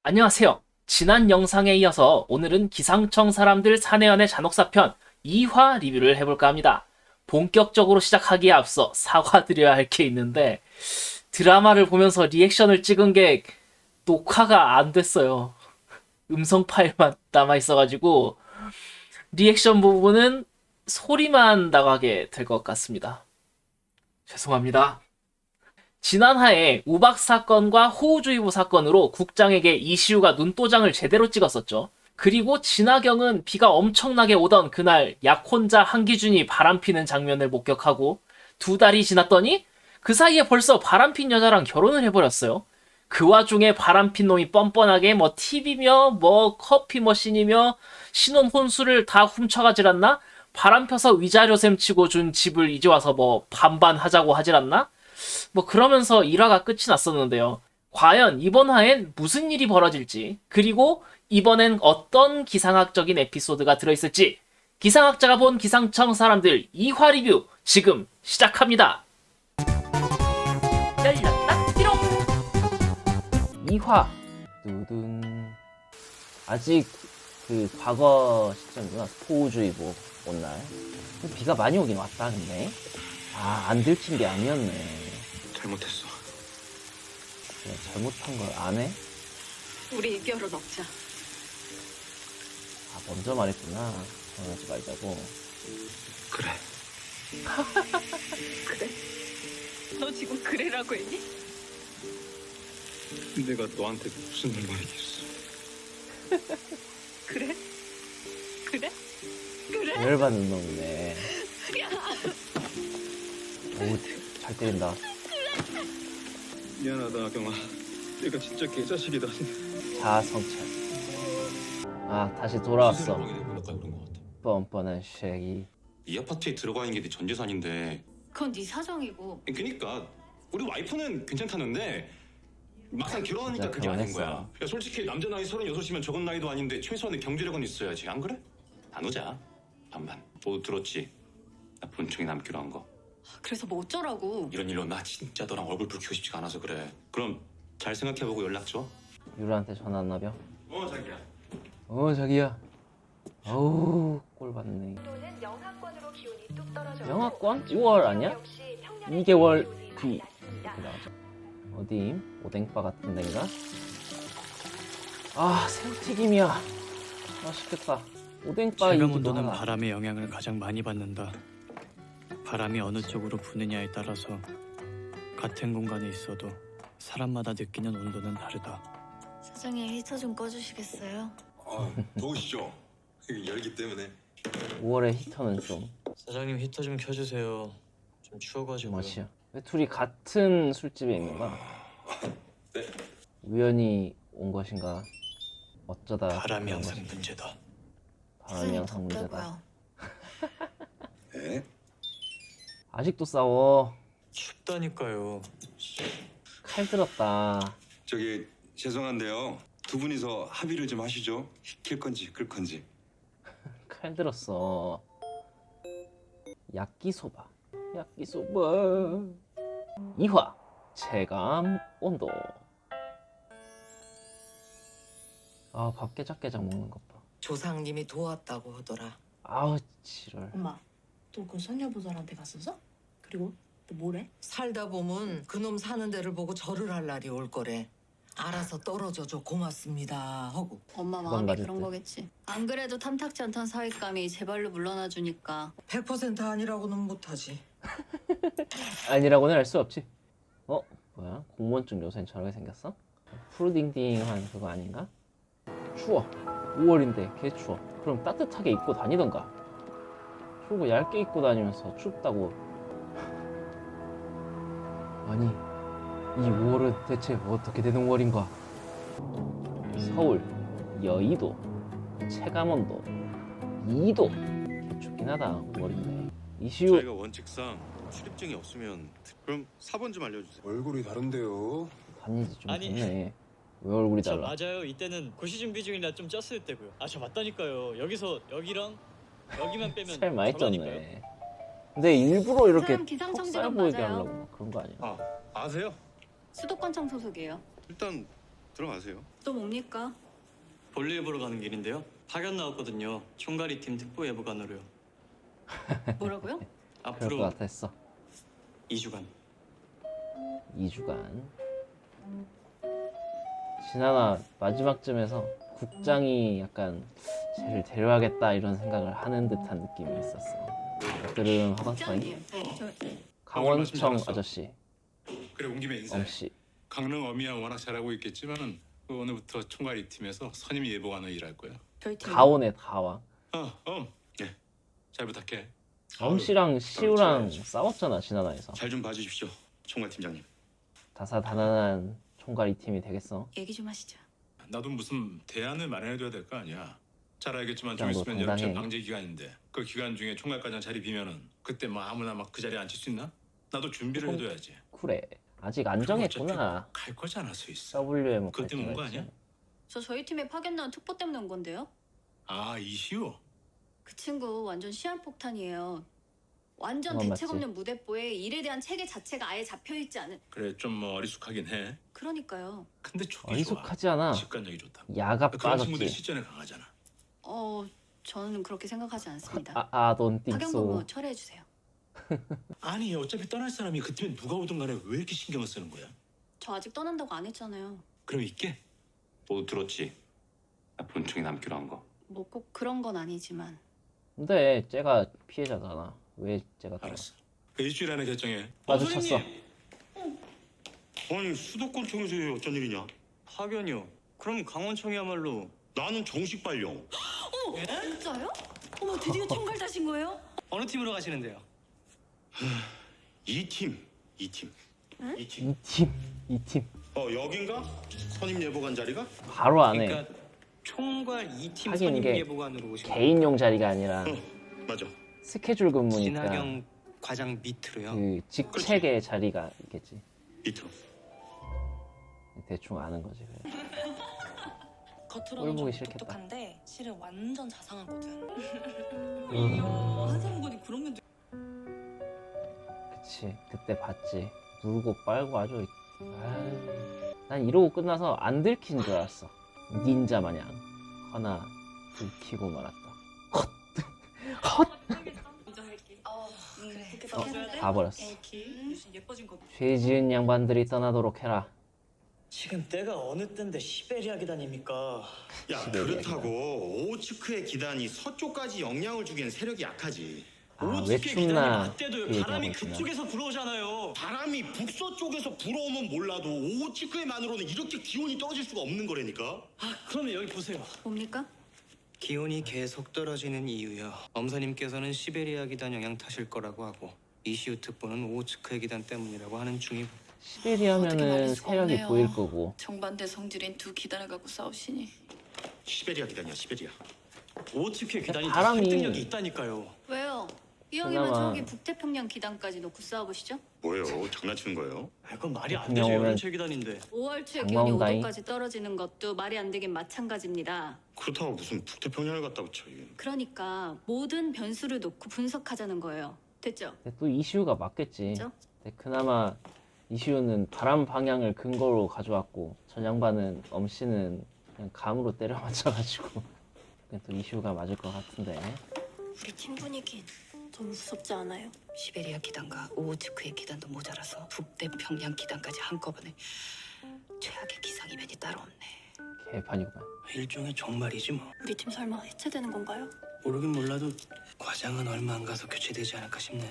안녕하세요. 지난 영상에 이어서 오늘은 기상청 사람들 사내연애 잔혹사편 2화 리뷰를 해볼까 합니다. 본격적으로 시작하기에 앞서 사과드려야 할 게 있는데 드라마를 보면서 리액션을 찍은 게 녹화가 안 됐어요. 음성 파일만 남아있어가지고 리액션 부분은 소리만 나가게 될 것 같습니다. 죄송합니다. 지난화에 우박 사건과 호우주의보 사건으로 국장에게 이시우가 눈도장을 제대로 찍었었죠. 그리고 진아경은 비가 엄청나게 오던 그날 약혼자 한기준이 바람피는 장면을 목격하고 2달이 지났더니 그 사이에 벌써 바람핀 여자랑 결혼을 해버렸어요. 그 와중에 바람핀 놈이 뻔뻔하게 뭐 TV며 뭐 커피 머신이며 신혼 혼수를 다 훔쳐가질 않나? 바람펴서 위자료셈 치고 준 집을 이제 와서 뭐 반반 하자고 하질 않나? 뭐 그러면서 1화가 끝이 났었는데요. 과연 이번 화엔 무슨 일이 벌어질지, 그리고 이번엔 어떤 기상학적인 에피소드가 들어있을지 기상학자가 본 기상청 사람들 2화 리뷰 지금 시작합니다. 열렸다 띠롱. 2화 두둔. 아직 그 과거 시점이구나. 호우주의보 온 날. 비가 많이 오긴 왔다. 근데 안 들킨 게 아니었네. 잘못했어. 그래, 잘못한 걸 안 해? 우리 이 결혼 없자. 먼저 말했구나. 결혼하지 말자고. 그래. 그래? 너 지금 그래라고 했니? 내가 너한테 무슨 말이겠어. 그래? 그래? 그래? 열받는 놈이네. 오, 잘 때린다. 미안하다, 아경아. 내가 진짜 개자식이다. 자성찰. 다시 돌아왔어. 그런 것 같아. 뻔뻔한 쉐기. 이 아파트에 들어가는 게 네 전 재산인데. 그건 네 사정이고. 그니까 우리 와이프는 괜찮다는데 막상 결혼하니까 진짜 그게 아닌 결혼했어. 거야. 야, 솔직히 남자 나이 36이면 적은 나이도 아닌데 최소한의 경제력은 있어야지. 안 그래? 나누자. 반반. 모두 들었지? 나 본청에 남기로 한 거. 그래서 뭐 어쩌라고. 이런 일로 나 진짜 너랑 얼굴 붉히고 싶지가 않아서 그래. 그럼 잘 생각해보고 연락 줘. 유라한테 전화 안 나벼? 자기야. 자기야. 어우, 꼴 받네. 또는 영하권으로 기온이 뚝 떨어져. 영하권? 6월 아니야? 2개월 뒤. 어디? 오뎅바 같은 데인가? 새우튀김이야. 맛있겠다. 오뎅바 체감 이기도 온도는 하나. 바람의 영향을 가장 많이 받는다. 바람이 어느 쪽으로 부느냐에 따라서 같은 공간에 있어도 사람마다 느끼는 온도는 다르다. 사장님 히터 좀 꺼주시겠어요? 더우시죠? 열기 때문에. 5월에 히터는 좀 사장님 히터 좀 켜주세요. 좀 추워가지고. 멋이야. 왜 둘이 같은 술집에 있는 거야? 네. 우연히 온 것인가? 어쩌다 바람이 그런 항상 것인가? 문제다. 바람이 항상 문제다. 덥다고요. 네? 아직도 싸워. 춥다니까요. 칼 들었다. 저기 죄송한데요. 두 분이서 합의를 좀 하시죠. 킬 건지 끌 건지. 칼 들었어. 야끼소바. 야끼소바. 2화 체감 온도. 밥 깨작깨작 먹는 것 봐. 조상님이 도왔다고 하더라. 지랄. 엄마, 또 그 손녀보살한테 갔었어? 그리고 또 뭐래? 살다 보면 그놈 사는 데를 보고 절을 할 날이 올 거래. 알아서 떨어져줘 고맙습니다 하고. 엄마 그건 마음이 맞을 그런 듯. 거겠지. 안 그래도 탐탁지 않던 사윗감이 제 발로 물러나 주니까. 100% 아니라고는 못하지. 아니라고는 할 수 없지. 뭐야? 공무원증 요새는 저렇게 생겼어? 푸르딩딩한 그거 아닌가? 추워. 5월인데 개 추워. 그럼 따뜻하게 입고 다니던가. 그리고 얇게 입고 다니면서 춥다고. 아니, 이 5월은 대체 어떻게 되는 월인가? 서울, 여의도, 체감온도 2도. 개 춥긴 하다. 5월인데. 이시우. 저희가 원칙상 출입증이 없으면 그럼 4번 좀 알려주세요. 얼굴이 다른데요. 다니지 좀 아니. 됐네. 왜 얼굴이 저 달라? 맞아요. 이때는 고시 준비 중이라 좀 쪘을 때고요. 저 맞다니까요. 여기서 여기랑 여기만 빼면 살 많이 저라니까요. 쪘네. 근데 일부러 이렇게 사람 기상청직원 턱살 보이게 맞아요. 하려고 그런 거 아니야? 아세요? 수도권청 소속이에요. 일단 들어가세요. 또 뭡니까? 볼일 보러 가는 길인데요. 파견 나왔거든요. 총괄이 팀 특보 예보관으로요. 뭐라고요? 그럴 것 앞으로 같았어. 2주간. 2주간. 지나나 마지막쯤에서 국장이 약간 쟤를 데려가겠다 이런 생각을 하는 듯한 느낌이 있었어. 들음 하박사님, 국장님. 강원청 아저씨, 그래 온 김에 인사해. 엄씨. 강릉 어미야 워낙 잘하고 있겠지만은 그 오늘부터 총괄 이 팀에서 선임 예보관으로 일할 거야. 저희 팀. 가오네 가와. 네. 잘 부탁해. 엄씨랑 시우랑 싸웠잖아 지나나에서. 잘 좀 봐주십시오, 총괄 팀장님. 다사다난한 총괄 이 팀이 되겠어. 얘기 좀 하시죠. 나도 무슨 대안을 마련해둬야 될 거 아니야. 잘 알겠지만 좀 국장도 있으면 여름철 당당해. 방제 기간인데 그 기간 중에 총괄과장 자리 비면은 그때 뭐 아무나 막 그 자리에 앉힐 수 있나? 나도 준비를 해둬야지. 그래. 아직 안 정했구나. 갈 거잖아 스위스. WM 그것 때문에 온 거 아니야? 저 저희 팀에 파견 나온 특보 때문에 온 건데요. 아 이시우. 그 친구 완전 시한폭탄이에요. 완전 그건 대책 맞지. 없는 무대뽀에 일에 대한 체계 자체가 아예 잡혀있지 않은. 그래 좀 뭐 어리숙하긴 해. 그러니까요. 근데 촉이 어리숙하지 않아. 좋아. 직관력이 좋다. 야가 그런 친구들이 빠졌지. 실전에 강하잖아. 저는 그렇게 생각하지 않습니다. 아돈 파견 근무 띵소. 철회해 주세요. 아니 어차피 떠날 사람이 그때면 누가 오든 간에 왜 이렇게 신경을 쓰는 거야? 저 아직 떠난다고 안 했잖아요. 그럼 있게? 모두 들었지? 나 본청에 남기로 한 거. 뭐 꼭 그런 건 아니지만. 근데 쟤가 피해자잖아. 왜 쟤가 들어? 알았어. 그 일주일 안에 결정해. 마주쳤어. 아니 수도권청에서 어쩐 일이냐? 파견이요. 그럼 강원청이야말로 나는 정식 발령. 진짜요? 어머 드디어 총괄 다신 거예요? 어느 팀으로 가시는데요? 이 팀. 이 팀. 여긴가? 선임 예보관 자리가? 바로 안에 그러니까 총괄 2팀 하긴 선임 이게 예보관으로 오신 개인용 자리가 아니라 맞아. 스케줄 근무니까 진하경 과장 밑으로요. 그 직책의 자리가 있겠지. 밑으로. 대충 아는 거지. 그래. 겉으로는 꼴보기 좀 싫겠다. 똑똑한데 실은 완전 자상하거든. 하는 분이 그런 면도. 그치. 그때 봤지. 물고 빨고 아주. 아유. 난 이러고 끝나서 안 들킨 줄 알았어. 닌자 마냥. 하나 들키고 말았다. 헛. 그래. 가버렸어. 무슨 예뻐진 거. 죄 지은 양반들이 떠나도록 해라. 지금 때가 어느 때인데 시베리아 기단입니까? 야 그렇다고 오츠크의 기단이 서쪽까지 영향을 주기엔 세력이 약하지. 아, 왜 춥나 맞대도요. 그 바람이 얘기하고 있구나. 그쪽에서 불어오잖아요. 바람이 북서쪽에서 불어오면 몰라도 오츠크에만으로는 이렇게 기온이 떨어질 수가 없는 거라니까. 그러면 여기 보세요. 뭡니까? 기온이 계속 떨어지는 이유요. 엄사님께서는 시베리아 기단 영향 탓일 거라고 하고 이시우 특보는 오츠크의 기단 때문이라고 하는 중이고. 어떻게 시베리아면은 말릴 수가 세력이 없네요. 보일 거고. 정반대 성질인 두 기단을 갖고 싸우시니. 시베리아 기단이야 시베리아. 오츠크의 기단이 바람이- 설득력이 있다니까요. 왜요? 이왕이면 그나마- 저기 북태평양 기단까지 놓고 싸워보시죠. 뭐예요? 장난치는 거예요? 그건 말이 안 그냥 되죠. 오면 여름철 기단인데. 5월 초에 장마 기온이 온다잉. 5도까지 떨어지는 것도 말이 안 되긴 마찬가지입니다. 그렇다고 무슨 북태평양을 갖다 붙여. 그러니까 모든 변수를 놓고 분석하자는 거예요. 됐죠? 근데 또 이슈가 맞겠지. 그죠? 근데 그나마 이슈는 바람 방향을 근거로 가져왔고 전 양반은 엄씨는 그냥 감으로 때려 맞춰가지고 그냥 또 이슈가 맞을 것 같은데. 우리 팀 분위기 좀 무섭지 않아요? 시베리아 기단과 오호츠크의 기단도 모자라서 북대평양 기단까지 한꺼번에 최악의 기상이변이 따로 없네. 개판이구만. 일종의 종말이지 뭐. 우리 팀 설마 해체되는 건가요? 모르긴 몰라도 과장은 얼마 안 가서 교체되지 않을까 싶네.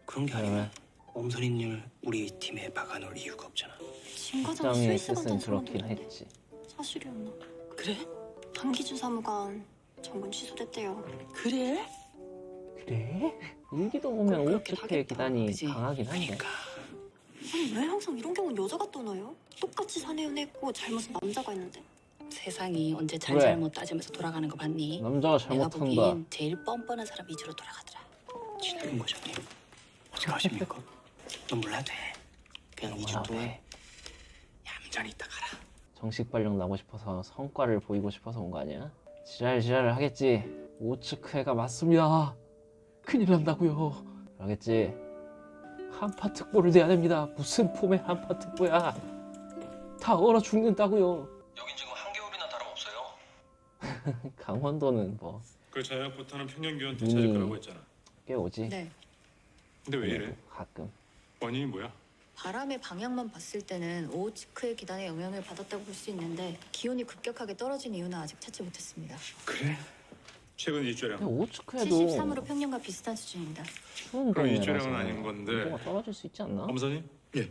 그런 게 아니면 엄선인율 우리 팀에 박아놓을 이유가 없잖아. 진 과장 국장의 스위스 뜻은 간다는 그렇긴 사람도 했지. 사실이었나? 그래? 한기준 사무관 정근 취소됐대요. 그래? 그래? 일기도 보면 그렇긴 오츠크의 하겠다. 기단이 그치? 강하긴 한데. 아니 왜 항상 이런 경우는 여자가 떠나요? 똑같이 사내연애했고 잘못은 남자가 했는데. 세상이 언제 그래. 잘잘못 따지면서 돌아가는 거 봤니? 남자가 내가 잘못한다. 보기엔 제일 뻔뻔한 사람 위주로 돌아가더라. 진하경 과장님 어떻게 하십니까? 넌 몰라도 돼. 그냥 2주 동안 얌전히 있다 가라. 정식 발령 나고 싶어서 성과를 보이고 싶어서 온 거 아니야? 지랄을 하겠지. 오츠크해가 맞습니다. 큰일 난다고요. 그러겠지. 한파 특보를 내야 됩니다. 무슨 폼의 한파 특보야? 다 얼어 죽는다고요. 여긴 지금 한겨울이나 다름없어요. 강원도는 뭐 그 저녁부터는 평년 기온 되찾을 거라고 했잖아. 꽤 오지. 네. 근데 왜 이래? 가끔. 원인이 뭐야? 바람의 방향만 봤을 때는 오호츠크의 기단에 영향을 받았다고 볼 수 있는데 기온이 급격하게 떨어진 이유는 아직 찾지 못했습니다. 그래? 최근 일조량. 근데 오츠크에도 73으로 평년과 비슷한 수준입니다. 추운 그럼 동네라서 일조량은 아닌 건데. 온도가 떨어질 수 있지 않나? 검사님? 예.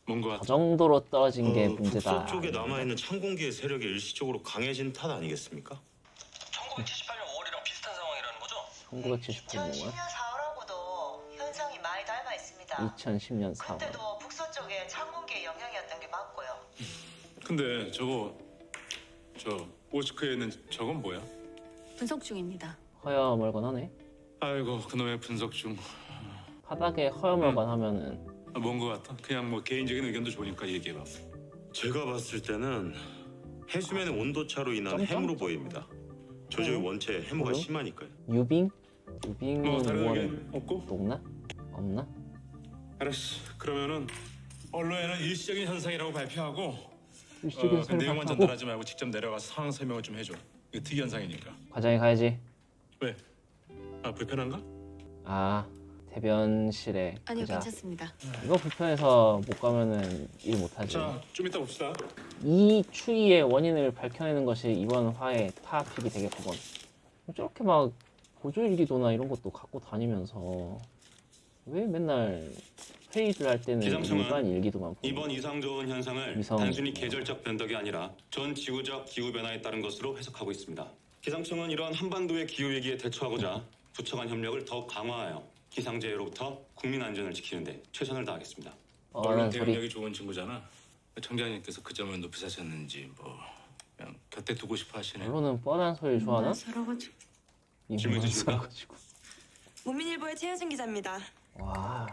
뭔가 그 정도로 떨어진 게 문제다. 북서쪽에 남아있는 찬 공기의 세력이 일시적으로 강해진 탓 아니겠습니까? 1978년 5월이랑 비슷한 상황이라는 거죠? 1979년 4월하고도 현상이 많이 닮아 있습니다. 2010년 4월. 그때도 북서쪽에 찬 공기의 영향이었던 게 맞고요. 근데 저 오츠크에 있는 저건 뭐야? 분석 중입니다. 허여멀건하네. 아이고 그놈의 분석 중. 바닥에 허여멀건하면은 뭔 거 같아? 그냥 뭐 개인적인 의견도 좋으니까 얘기해봐. 제가 봤을 때는 해수면의 온도차로 인한 점점? 해무로 보입니다. 저쪽이 원체 해무가 뭐요? 심하니까요. 유빙? 뭐 유빙은 다른 원 의견 없고? 높나? 없나? 알았어. 그러면은 언론에는 일시적인 현상이라고 발표하고 일시적인 그 내용만 설명하고 전달하지 말고 직접 내려가서 상황 설명을 좀 해줘. 이거 특이 현상이니까. 과장이 가야지. 왜? 아 불편한가? 아 대변실에 아니요, 가자. 괜찮습니다. 이거 불편해서 못 가면은 일 못하지. 자, 좀 이따 봅시다. 이 추위의 원인을 밝혀내는 것이 이번 화의 타픽이 되겠구먼. 저렇게 막 보조일기도나 이런 것도 갖고 다니면서 왜 맨날 회의를 할 때는 기상청은 일반 일기도만 보고 이번 이상 좋은 현상을 위성. 단순히 계절적 변덕이 아니라 전 지구적 기후 변화에 따른 것으로 해석하고 있습니다. 기상청은 이러한 한반도의 기후 위기에 대처하고자 부처 간 협력을 더 강화하여 기상재해로부터 국민 안전을 지키는데 최선을 다하겠습니다. 언론 뻔한 소리. 대응력이 좋은 친구잖아. 청장님께서 그 점을 높이 사셨는지 뭐 그냥 곁에 두고 싶어 하시네. 언론은 뻔한 소리 좋아하나? 살아가지고. 질문 있으십니까? 살아가지고. 문민일보의 최혜진 기자입니다. 와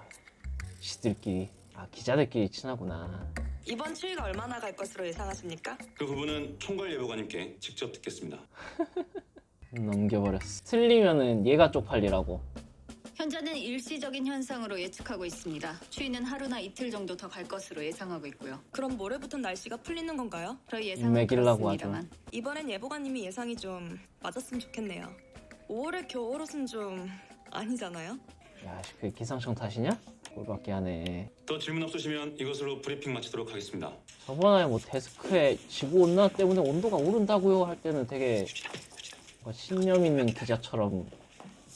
지들끼리 기자들끼리 친하구나. 이번 추위가 얼마나 갈 것으로 예상하십니까? 그 부분은 총괄 예보관님께 직접 듣겠습니다. 넘겨버렸어. 틀리면은 얘가 쪽팔리라고. 현재는 일시적인 현상으로 예측하고 있습니다. 추위는 하루나 이틀 정도 더 갈 것으로 예상하고 있고요. 그럼 모레부터 날씨가 풀리는 건가요? 저희 예상은 매기려고 그렇습니다만 이번엔 예보관님이 예상이 좀 맞았으면 좋겠네요. 5월의 겨울옷은 좀 아니잖아요? 야, 그 기상청 탓이냐? 꼴밖에 하네. 더 질문 없으시면 이것으로 브리핑 마치도록 하겠습니다. 저번에 뭐 데스크에 지구온난화 때문에 온도가 오른다고요 할 때는 되게 뭔가 신념 있는 기자처럼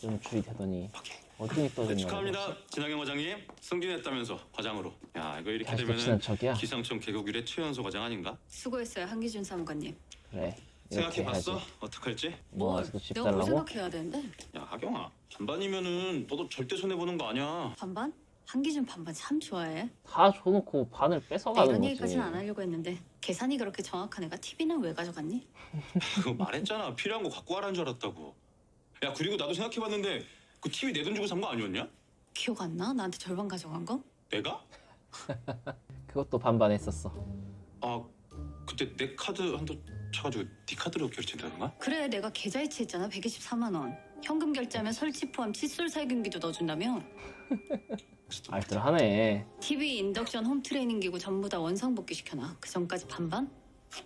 좀 주의되더니 어중이 네, 떠졌나 축하합니다. 진하경 과장님 승진했다면서 과장으로. 야 이거 이렇게 다시 또 되면은 친한 척이야? 기상청 개국 이래 최연소 과장 아닌가? 수고했어요, 한기준 사무관님. 그래 이렇게 해야지. 생각해봤어? 어떡할지? 모아서 집 내가 뭘 달라고? 생각해야 되는데? 야 하경아 반반이면은 너도 절대 손해 보는 거 아니야. 반반? 한기준 반반 참 좋아해. 다 줘놓고 반을 뺏어가는 이런 거지. 얘기까지는 안 하려고 했는데 계산이 그렇게 정확한 애가 TV는 왜 가져갔니? 그거 말했잖아. 필요한 거 갖고 가라는 줄 알았다고. 야 그리고 나도 생각해봤는데 그 TV 내 돈 주고 산 거 아니었냐? 기억 안 나? 나한테 절반 가져간 거? 내가? 그것도 반반했었어. 아 그때 내 카드 한도 쳐가지고 네 카드로 결제했다던가? 그래, 내가 계좌이체했잖아. 124만 원. 현금 결제하면 설치 포함 칫솔 살균기도 넣어준다며? 알뜰하네. TV, 인덕션, 홈 트레이닝 기구 전부 다 원상복귀 시켜놔. 그 전까지 반반?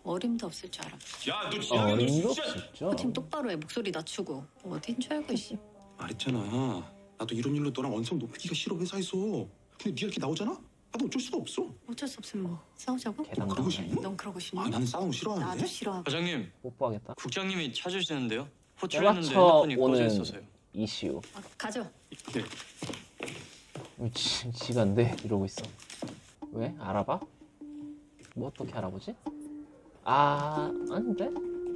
어림도 없을 줄 알아. 야 너 진짜 너 어림도 진짜 없었죠. 코팅 똑바로 해. 목소리 낮추고. 어딘 줄 알고 씨. 말했잖아. 나도 이런 일로 너랑 원성 높이기가 싫어 회사에서. 근데 네가 이렇게 나오잖아? 나도 어쩔 수가 없어. 어쩔 수 없으면 뭐 싸우자고? 계단 그러고 가네. 싶니? 넌 그러고 싶니? 아 나는 싸움 싫어하는데. 나도 싫어하고. 과장님, 뽀뽀하겠다. 국장님이 찾으시는데요? 호출했는데 때맞춰 핸드폰이 꺼져 오는 있어서요. 이슈. 가져. 지가 네 이러고 있어. 왜? 알아봐? 뭐 어떻게 알아보지? 아닌데?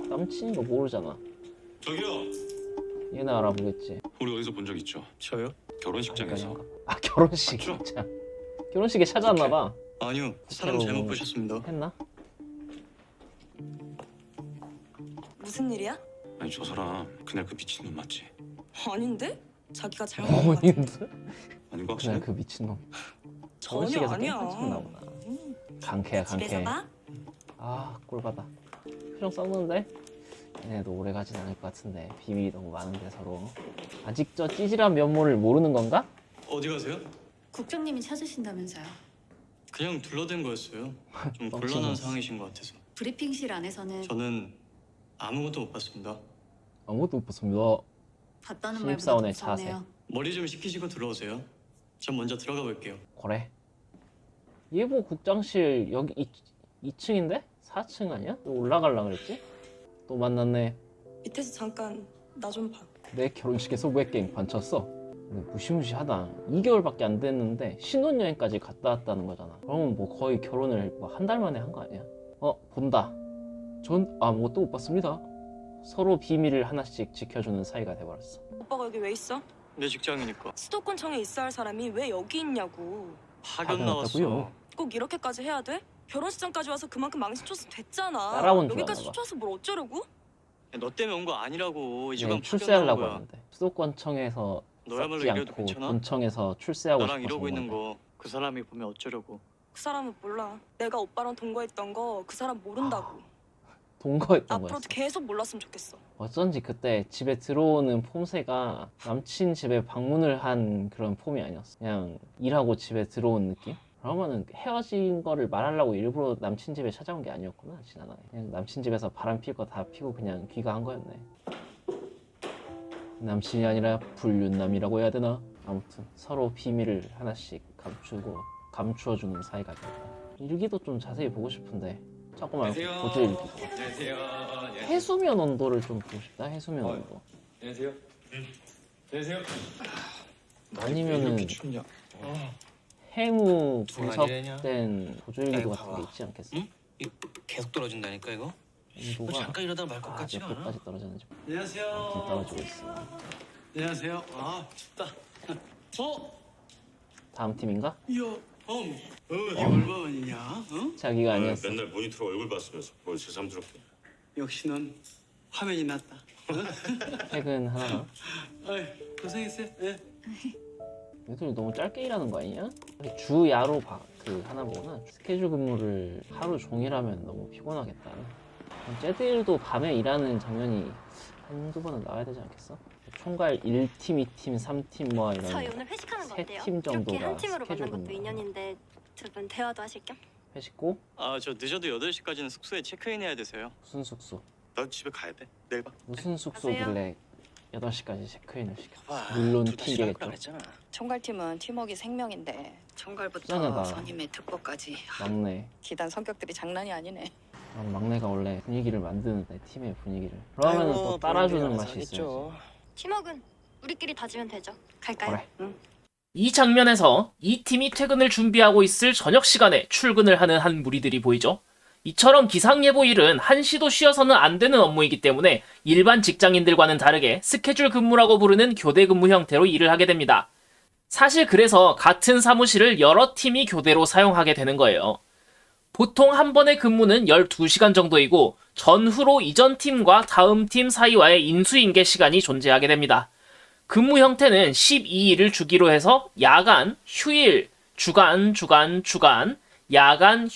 남친인 거 모르잖아. 저기요. 얘는 알아보겠지. 우리 어디서 본 적 있죠? 저요? 결혼식장에서. 결혼식 진짜. 결혼식에 찾아왔나봐. 아니요, 사람 새로 잘못 보셨습니다. 했나? 무슨 일이야? 아니 저 사람 그날 그 미친놈 맞지? 아닌데? 자기가 잘못 본것 같은데. 어머님들? 아닌 거 그날 확실해? 그 미친놈. 전혀 결혼식에서 아니야. 깽판쳤나 보다. 강캐야 집에서 강캐. 봐? 꼴받아. 표정 썼는데 얘네도 오래 가진 않을 것 같은데 비밀이 너무 많은데 서로. 아직 저 찌질한 면모를 모르는 건가? 어디 가세요? 국장님이 찾으신다면서요. 그냥 둘러댄 거였어요. 좀 뻥치는 곤란한 거지. 상황이신 것 같아서. 브리핑실 안에서는 저는 아무것도 못 봤습니다. 아무것도 못 봤습니다. 봤다는 신입사원의 말보다 더 무섭네요. 머리 좀 식히시고 들어오세요. 전 먼저 들어가 볼게요. 그래. 예보 국장실 여기 2층인데? 4층 아니야? 또 올라갈라 그랬지? 또 만났네. 밑에서 잠깐 나 좀 봐. 내 결혼식에서 왜 깽판 쳤어? 근데 무시무시하다. 2개월밖에 안 됐는데 신혼여행까지 갔다 왔다는 거잖아. 그러면 뭐 거의 결혼을 뭐 한 달 만에 한 거 아니야? 본다. 전 아무것도 못 봤습니다. 서로 비밀을 하나씩 지켜주는 사이가 돼버렸어. 오빠가 여기 왜 있어? 내 직장이니까. 수도권청에 있어야 할 사람이 왜 여기 있냐고. 파견 나왔다고요? 나왔어. 꼭 이렇게까지 해야 돼? 결혼식장까지 와서 그만큼 망신 쳤으면 됐잖아. 따라온 줄 여기까지 알아 봐. 쫓아와서 뭘 어쩌려고? 너 때문에 온 거 아니라고. 이 네, 집안 파견 나온 출세하려고 거야. 하는데 수도권청에서 너야말로 썩지 이래도 않고 괜찮아? 본청에서 출세하고 나랑 싶어서 이러고 온 있는 건데. 거 그 사람이 보면 어쩌려고. 그 사람은 몰라. 내가 오빠랑 동거했던 거 그 사람 모른다고. 동거했던 앞으로도 거였어. 계속 몰랐으면 좋겠어. 어쩐지 그때 집에 들어오는 폼새가 남친 집에 방문을 한 그런 폼이 아니었어. 그냥 일하고 집에 들어온 느낌? 그러면은 헤어진 거를 말하려고 일부러 남친 집에 찾아온 게 아니었구나, 지난번에. 그냥 남친 집에서 바람 필 거 다 피고 그냥 귀가한 거였네. 남친이 아니라 불륜남이라고 해야 되나? 아무튼 서로 비밀을 하나씩 감추어주는 사이가 됐다. 일기도 좀 자세히 보고 싶은데 조금만 보조 일기. 안녕하세요. 해수면 온도를 좀 보고 싶다. 해수면 온도. 안녕하세요. 안녕하세요. 아니면은 춥냐? 해무 아니래냐? 분석된 보조일기도 아이고, 같은 게 봐봐. 있지 않겠어? 응? 계속 떨어진다니까 이거? 온도가 잠깐 이러다가 말 것 몇 같지가 않아? 도까지 떨어졌는지 안녕하세요. 떨어지고 있어. 안녕하세요. 아 춥다. 다음 팀인가? 이거 이게 얼마만이냐? 어? 자기가 아니었어. 맨날 모니터로 얼굴 봤으면서 뭘 새삼스럽게. 역시 넌 화면이 낫다. 퇴근 하나. 어이, 고생했어요. 예. 얘들 너무 짧게 일하는 거 아니냐? 주야로 하나 보구나. 스케줄 근무를 하루 종일 하면 너무 피곤하겠다. 쟤들도 밤에 일하는 장면이 한두 번은 나와야 되지 않겠어? 총괄 1팀, 2팀, 3팀 뭐 이런 저희 오늘 회식하는 거 세 어때요? 팀 이렇게 정도가 한 팀으로 스케줄 만난 것도 근무야. 인연인데 두 분 대화도 하실 겸? 회식고? 아 저 늦어도 8시까지는 숙소에 체크인 해야 돼서요. 무슨 숙소? 나 집에 가야 돼. 내일 봐. 무슨 숙소길래 8시까지 체크인을 시켜? 봐. 물론 둘다 싫어할 핑계겠죠. 거라 그랬잖아. 총괄팀은 팀워크 생명인데 총괄부터 짠하다. 선임의 특보까지 막내. 기단 성격들이 장난이 아니네. 막내가 원래 분위기를 만드는데 팀의 분위기를. 그러면 또 따라주는 맛이 있어요. 팀워크는 우리끼리 다지면 되죠. 갈까요? 그래. 이 장면에서 이 팀이 퇴근을 준비하고 있을 저녁 시간에 출근을 하는 한 무리들이 보이죠. 이처럼 기상예보 일은 한시도 쉬어서는 안 되는 업무이기 때문에 일반 직장인들과는 다르게 스케줄 근무라고 부르는 교대 근무 형태로 일을 하게 됩니다. 사실 그래서 같은 사무실을 여러 팀이 교대로 사용하게 되는 거예요. 보통 한 번의 근무는 12시간 정도이고 전후로 이전 팀과 다음 팀 사이와의 인수인계 시간이 존재하게 됩니다. 근무 형태는 12일을 주기로 해서 야간, 휴일, 주간, 야간,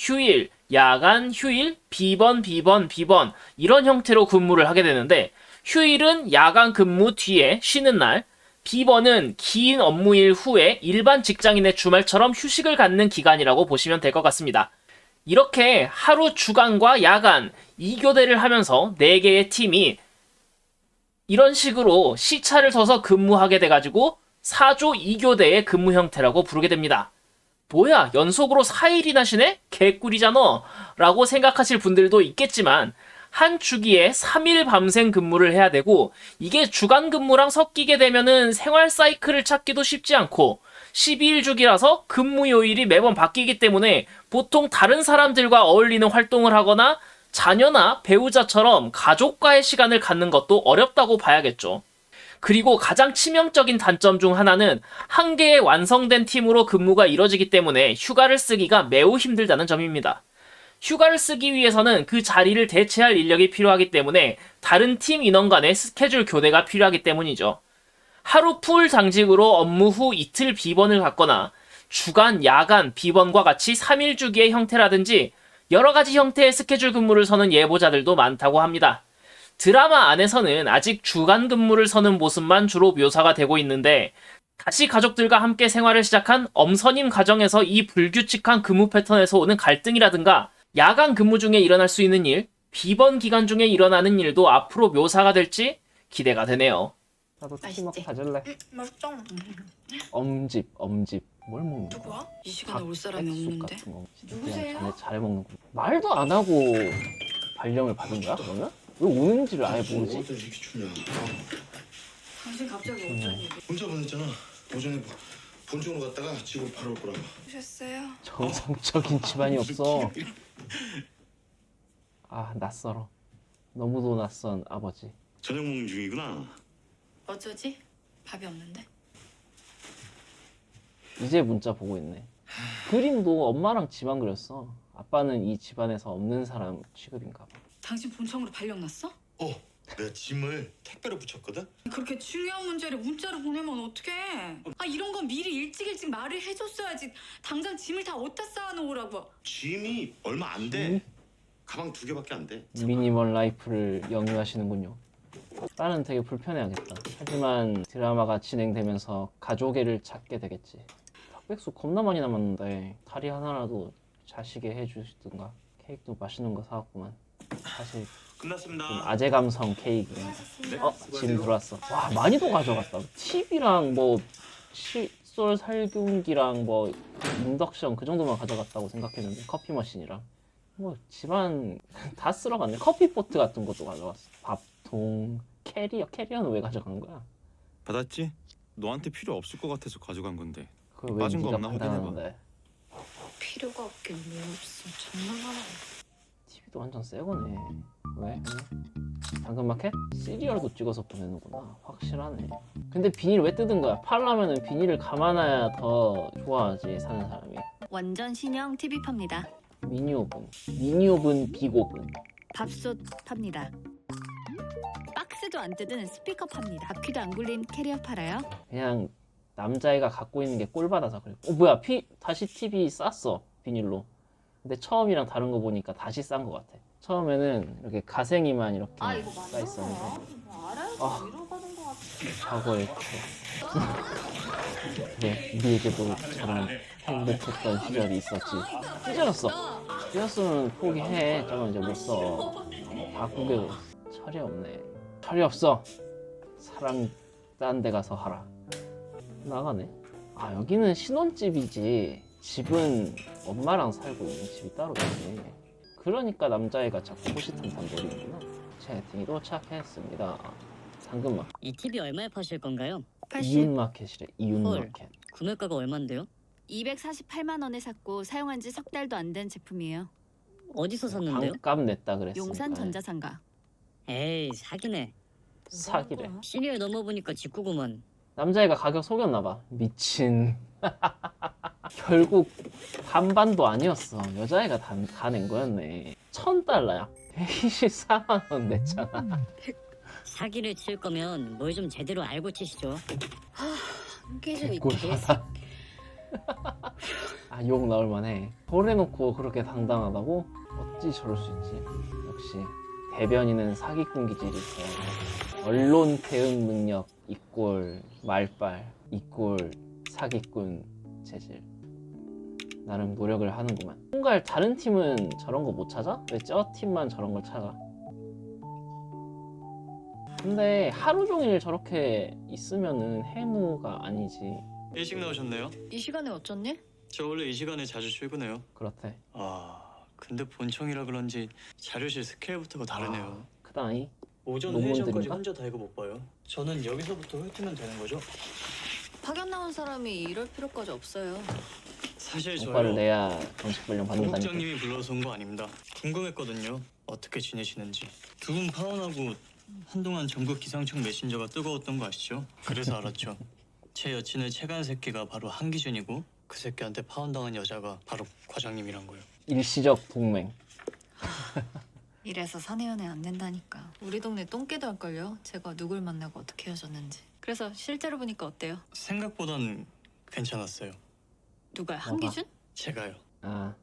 휴일, 비번 이런 형태로 근무를 하게 되는데 휴일은 야간 근무 뒤에 쉬는 날, 비번은 긴 업무일 후에 일반 직장인의 주말처럼 휴식을 갖는 기간이라고 보시면 될 것 같습니다. 이렇게 하루 주간과 야간 2교대를 하면서 4개의 팀이 이런 식으로 시차를 서서 근무하게 돼가지고 4조 2교대의 근무 형태라고 부르게 됩니다. 뭐야, 연속으로 4일이나 쉬네? 개꿀이잖아 라고 생각하실 분들도 있겠지만 한 주기에 3일 밤샘 근무를 해야 되고 이게 주간 근무랑 섞이게 되면은 생활 사이클을 찾기도 쉽지 않고 12일 주기라서 근무 요일이 매번 바뀌기 때문에 보통 다른 사람들과 어울리는 활동을 하거나 자녀나 배우자처럼 가족과의 시간을 갖는 것도 어렵다고 봐야겠죠. 그리고 가장 치명적인 단점 중 하나는 한 개의 완성된 팀으로 근무가 이뤄지기 때문에 휴가를 쓰기가 매우 힘들다는 점입니다. 휴가를 쓰기 위해서는 그 자리를 대체할 인력이 필요하기 때문에 다른 팀 인원 간의 스케줄 교대가 필요하기 때문이죠. 하루 풀 당직으로 업무 후 이틀 비번을 갖거나 주간, 야간, 비번과 같이 3일 주기의 형태라든지 여러 가지 형태의 스케줄 근무를 서는 예보자들도 많다고 합니다. 드라마 안에서는 아직 주간 근무를 서는 모습만 주로 묘사가 되고 있는데 다시 가족들과 함께 생활을 시작한 엄선임 가정에서 이 불규칙한 근무 패턴에서 오는 갈등이라든가 야간 근무 중에 일어날 수 있는 일, 비번 기간 중에 일어나는 일도 앞으로 묘사가 될지 기대가 되네요. 나도 맛있지? 가질래. 맛있다. 엄집. 뭘 먹는 거야? 누구야? 이 시간에 올 사람이 닭백숙 없는데. 같은 거. 누구세요? 자네 잘해 먹는구나. 말도 안 하고 발령을 받은 거야, 그러면? 왜 오는지를 아예 모르지? 어떤 이렇게 춥냐? 당신 갑자기 어쩌니? 문자 보냈잖아. 오전에 본청으로 갔다가 지금 바로 올 거라고. 오셨어요? 정상적인 집안이 없어. 아, 낯설어. 너무도 낯선 아버지. 저녁 먹는 중이구나. 어쩌지? 밥이 없는데. 이제 문자 보고 있네. 그림도 엄마랑 집안 그렸어. 아빠는 이 집안에서 없는 사람 취급인가 봐. 당신 본청으로 발령 났어? 내가 짐을 택배로 붙였거든. 그렇게 중요한 문제를 문자로 보내면 어떡해? 아 이런 건 미리 일찍 말을 해줬어야지. 당장 짐을 다 어디다 쌓아놓으라고. 짐이 얼마 안 돼. 가방 2개밖에 안 돼. 미니멀 라이프를 영유하시는군요. 딸은 되게 불편해하겠다. 하지만 드라마가 진행되면서 가족애를 찾게 되겠지. 닭백숙 겁나 많이 남았는데 다리 하나라도 자식에 해주시든가. 케이크도 맛있는 거 사왔구만. 사실 끝났습니다. 좀 아재 감성 케이크. 짐 들어왔어. 와, 많이도 가져갔다. TV랑 뭐 칫솔 살균기랑 뭐 인덕션 그 정도만 가져갔다고 생각했는데 커피 머신이랑 뭐 집안 다 쓸어갔네. 커피포트 같은 것도 가져갔어. 밥통, 캐리어는 왜 가져간 거야? 받았지? 너한테 필요 없을 것 같아서 가져간 건데. 그걸 왜 빠진 거 네가 없나 확인해봐. 판단하는데? 필요가 없긴 뭐 없어. 장난하나. TV도 완전 새 거네. 왜? 당근마켓? 시리얼도 찍어서 보내는구나. 확실하네. 근데 비닐 왜 뜯은 거야? 팔려면은 비닐을 감아놔야 더 좋아하지, 사는 사람이. 완전 신형 TV 팝니다. 미니오븐 빅오븐. 밥솥 팝니다. 박스도 안 뜯은 스피커 팝니다. 바퀴도 안 굴린 캐리어 팔아요. 그냥 남자애가 갖고 있는 게 꼴받아서 그래. 뭐야, 다시 TV 쌌어, 비닐로. 근데 처음이랑 다른 거 보니까 다시 싼 거 같아. 처음에는 이렇게 가생이만 이렇게 써 있었는데. 아, 과거에 그래, 우리에게도 저런 행복했던 시절이 있었지. 찢어졌어. 찢었으면 포기해. 저건 이제 못 써. 바꾸게 철이 없네. 철이 없어. 사랑 딴 데 가서 하라. 나가네. 아, 여기는 신혼집이지. 집은 엄마랑 살고 있는 집이 따로 있네. 그러니까 남자애가 자꾸 호시탐탐 노리는구나. 채팅이 도착했습니다. 당근마켓. 이 TV 얼마에 파실 건가요? 이윤마켓이래. 이윤마켓. 구매가가 얼만데요? 248만 원에 샀고 사용한 지 석 달도 안 된 제품이에요. 어디서 샀는데요? 반값 냈다 그랬으니까. 용산 전자상가. 에이 사기네. 사기래. 시리얼 넘어보니까 직구구만. 남자애가 가격 속였나봐. 미친. 결국 반반도 아니었어. 여자애가 다 낸 거였네. $1,000야. 124만 원 냈잖아. 사기를 칠 거면 뭘 좀 제대로 알고 치시죠. 깨지니 꼴하다. 아, 욕 나올 만해. 저래놓고 그렇게 당당하다고? 어찌 저럴 수 있지? 역시 대변인은 사기꾼 기질이 있어요. 언론 대응 능력 이꼴 말빨 이꼴 사기꾼 재질. 나름 노력을 하는구만. 뭔가 다른 팀은 저런 거 못 찾아? 왜 저 팀만 저런 걸 찾아? 근데 하루 종일 저렇게 있으면은 해무가 아니지. 일찍 나오셨네요? 이 시간에 어쩐니? 저 원래 이 시간에 자주 출근해요. 그렇대. 근데 본청이라 그런지 자료실 스케일부터가 다르네요. 크다이. 오전 논문들인가? 회의전까지 혼자 다 이거 못 봐요. 저는 여기서부터 훑으면 되는 거죠? 파견 나온 사람이 이럴 필요까지 없어요. 사실 오빠를 저요. 내야 정식 발령 받는다니까. 부국장님이 불러서 온 거 아닙니다. 궁금했거든요. 어떻게 지내시는지. 두 분 파혼하고 한동안 전국 기상청 메신저가 뜨거웠던 거 아시죠? 그래서 알았죠. 제 여친의 체간 새끼가 바로 한기준이고 그 새끼한테 파혼당한 여자가 바로 과장님이란 거예요. 일시적 동맹. 이래서 사내연애 안 된다니까. 우리 동네 똥개도 할걸요? 제가 누굴 만나고 어떻게 헤어졌는지. 그래서 실제로 보니까 어때요? 생각보단 괜찮았어요. 누가요? 한기준? 제가요. 아,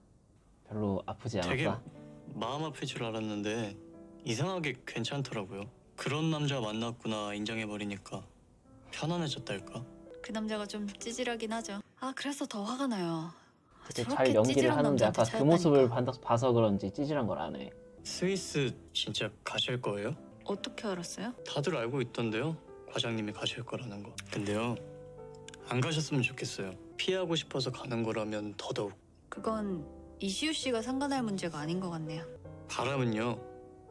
별로 아프지 되게 않았다. 마음 아플 줄 알았는데 이상하게 괜찮더라고요. 그런 남자 만났구나 인정해버리니까 편안해졌달까? 그 남자가 좀 찌질하긴 하죠. 아 그래서 더 화가 나요. 되게 저렇게 잘 연기를 찌질한 하는데 남자한테 아까 그 차였다니까. 모습을 봐서 그런지 찌질한 걸 안 해. 스위스 진짜 가실 거예요? 어떻게 알았어요? 다들 알고 있던데요. 과장님이 가실 거라는 거. 근데요, 안 가셨으면 좋겠어요. 피하고 싶어서 가는 거라면 더더욱. 그건 이시우 씨가 상관할 문제가 아닌 것 같네요. 바람은요,